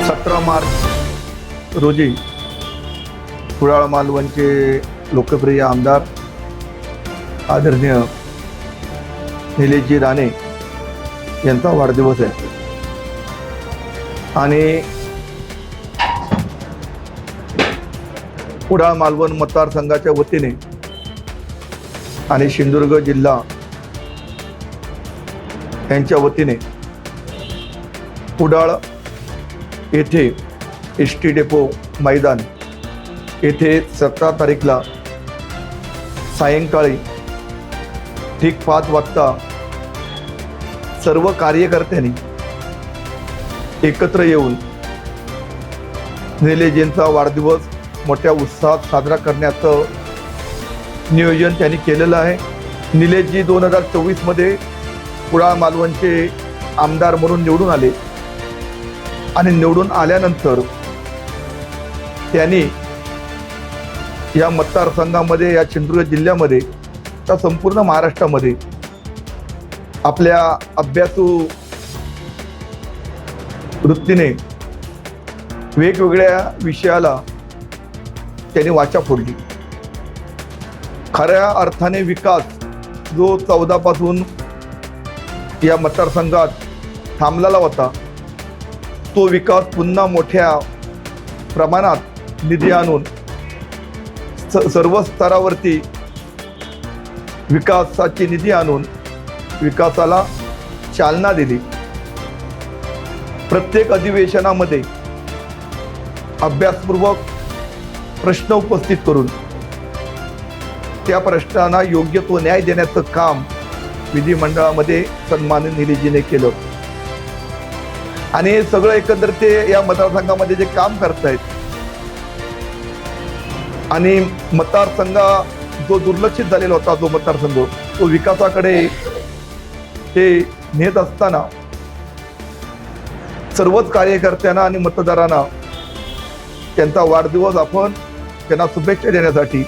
17 मार्च रोजी कुडाळ मालवणचे लोकप्रिय आमदार आदरणीय निलेशजी राणे यांचा वाढदिवस आहे आणि कुडाळ मालवण मतदारसंघाच्या वतीने आणि सिंधुदुर्ग जिल्हा यांच्या वतीने कुडाळ येथे एस.टी. डेपो मैदान येथे 17 तारीखला सायंकाळी ठीक 5 वाजता सर्व कार्यकर्त्यांनी एकत्र येऊन निलेशजींचा वाढदिवस मोठ्या उत्साहात साजरा करण्याचं नियोजन त्यांनी केलेलं आहे. निलेशजी 2024 मध्ये कुडाळ मालवणचे आमदार म्हणून निवडून आले आणि निवडून आल्यानंतर त्यांनी या मतदारसंघामध्ये, या सिंधुदुर्ग जिल्ह्यामध्ये, त्या संपूर्ण महाराष्ट्रामध्ये आपल्या अभ्यासू वृत्तीने वेगवेगळ्या विषयाला त्यांनी वाचा फोडली. खऱ्या अर्थाने विकास जो 14 पासून या मतदारसंघात थांबलेला होता, तो विकास पुन्हा मोठ्या प्रमाणात निधी आणून सर्व स्तरावरती विकासाची निधी आणून विकासाला चालना दिली. प्रत्येक अधिवेशनामध्ये अभ्यासपूर्वक प्रश्न उपस्थित करून त्या प्रश्नांना योग्य तो न्याय देण्याचं काम विधिमंडळामध्ये सन्माननीय निलेशजीने केलं. आणि हे सगळं एकंदर ते या मतदारसंघामध्ये जे काम करतायत आणि मतदारसंघ जो दुर्लक्षित झालेला होता, जो मतदारसंघ तो विकासाकडे ते नेत असताना सर्वच कार्यकर्त्यांना आणि मतदारांना त्यांचा वाढदिवस आपण त्यांना शुभेच्छा देण्यासाठी,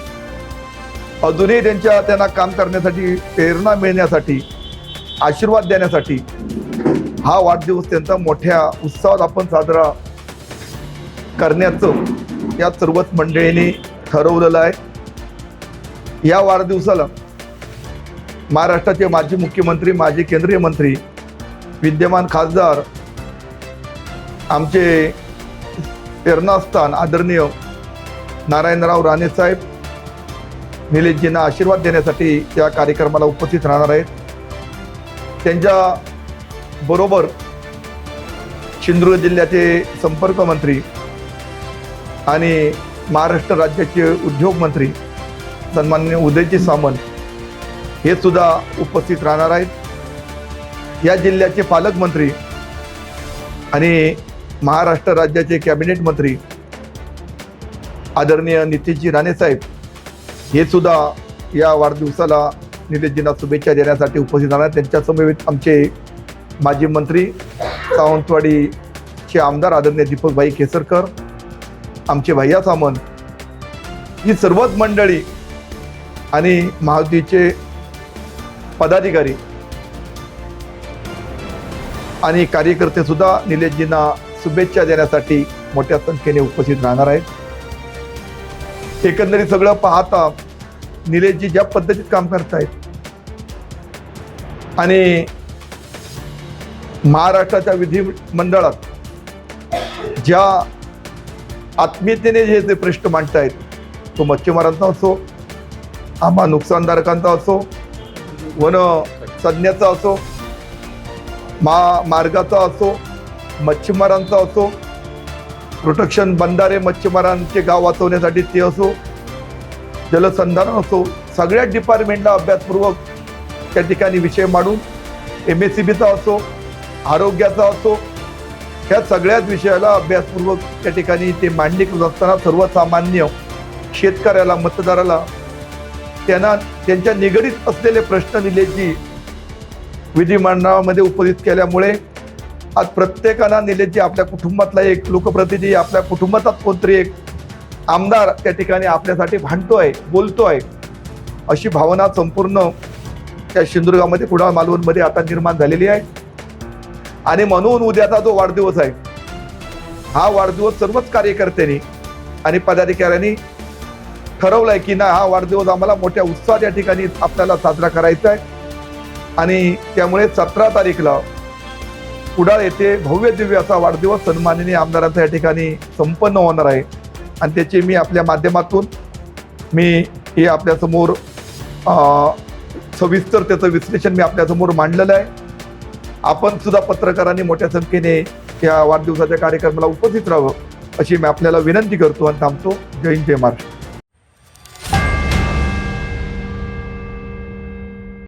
अजूनही त्यांना काम करण्यासाठी प्रेरणा मिळण्यासाठी, आशीर्वाद देण्यासाठी हा वाढदिवस त्यांचा मोठ्या उत्साहात आपण साजरा करण्याचं या सर्वच मंडळींनी ठरवलेलं आहे. या वाढदिवसाला महाराष्ट्राचे माजी मुख्यमंत्री, माजी केंद्रीय मंत्री, विद्यमान खासदार आमचे प्रेरणास्थान आदरणीय नारायणराव राणे साहेब निलेशजींना आशीर्वाद देण्यासाठी त्या कार्यक्रमाला उपस्थित राहणार आहेत. त्यांच्या बरोबर सिंधुदुर्ग जिल्ह्याचे संपर्क मंत्री आणि महाराष्ट्र राज्याचे उद्योग मंत्री सन्माननीय उदयजी सामंत हे सुद्धा उपस्थित राहणार आहेत. या जिल्ह्याचे पालकमंत्री आणि महाराष्ट्र राज्याचे कॅबिनेट मंत्री आदरणीय नितेशजी राणे साहेब हे सुद्धा या वाढदिवसाला निलेशजींना शुभेच्छा देण्यासाठी उपस्थित राहणार. त्यांच्या समवेत आमचे माजी मंत्री, सावंतवाडीचे आमदार आदरणीय दीपकभाई केसरकर, आमचे भैया सामंत, ही सर्वच मंडळी आणि महायुतीचे पदाधिकारी आणि कार्यकर्ते सुद्धा निलेशजींना शुभेच्छा देण्यासाठी मोठ्या संख्येने उपस्थित राहणार आहेत. एकंदरीत सगळं पाहता निलेशजी ज्या पद्धतीत काम करतायत आणि महाराष्ट्राच्या विधिमंडळात ज्या आत्मीयतेने जे प्रश्न मांडतायत, तो मच्छीमारांचा असो, आंबा नुकसानधारकांचा असो, वन तज्ञाचा असो, मार्गाचा असो, मच्छीमारांचा असो, प्रोटेक्शन बंधारे मच्छीमारांचे गाव वाचवण्यासाठी ते असो, जलसंधारण असो, सगळ्या डिपार्टमेंटला अभ्यासपूर्वक त्या ठिकाणी विषय मांडून MSCBचा असो, आरोग्याचा असो, ह्या सगळ्याच विषयाला अभ्यासपूर्वक त्या ठिकाणी ते मांडणी करत असताना सर्वसामान्य शेतकऱ्याला, मतदाराला त्यांना त्यांच्या निगडीत असलेले प्रश्न निलेशजी विधिमंडळामध्ये उपस्थित केल्यामुळे आज प्रत्येकाला निलेशजी आपल्या कुटुंबातला एक लोकप्रतिनिधी, आपल्या कुटुंबाचाच कोणतरी एक आमदार त्या ठिकाणी आपल्यासाठी भांडतोय, बोलतोय, अशी भावना संपूर्ण त्या सिंधुदुर्गामध्ये, कुडाळ मालवणमध्ये आता निर्माण झालेली आहे. आणि म्हणून उद्याचा जो वाढदिवस आहे हा वाढदिवस सर्वच कार्यकर्त्यांनी आणि पदाधिकाऱ्यांनी ठरवलंय की ना हा वाढदिवस आम्हाला मोठ्या उत्साहात या ठिकाणी आपल्याला साजरा करायचा आहे आणि त्यामुळे 17 तारीखला कुडाळ येथे भव्य दिव्य असा वाढदिवस सन्माननीय आमदारांचा या ठिकाणी संपन्न होणार आहे आणि त्याची मी आपल्या माध्यमातून मी हे आपल्यासमोर सविस्तर त्याचं विश्लेषण मी आपल्यासमोर मांडलेलं आहे. आपण सुद्धा पत्रकारांनी मोठ्या संख्येने या वाढदिवसाच्या कार्यक्रमाला उपस्थित राहावं अशी मी आपल्याला विनंती करतो आणि थांबतो. जय हिंद, जय महाराष्ट्र.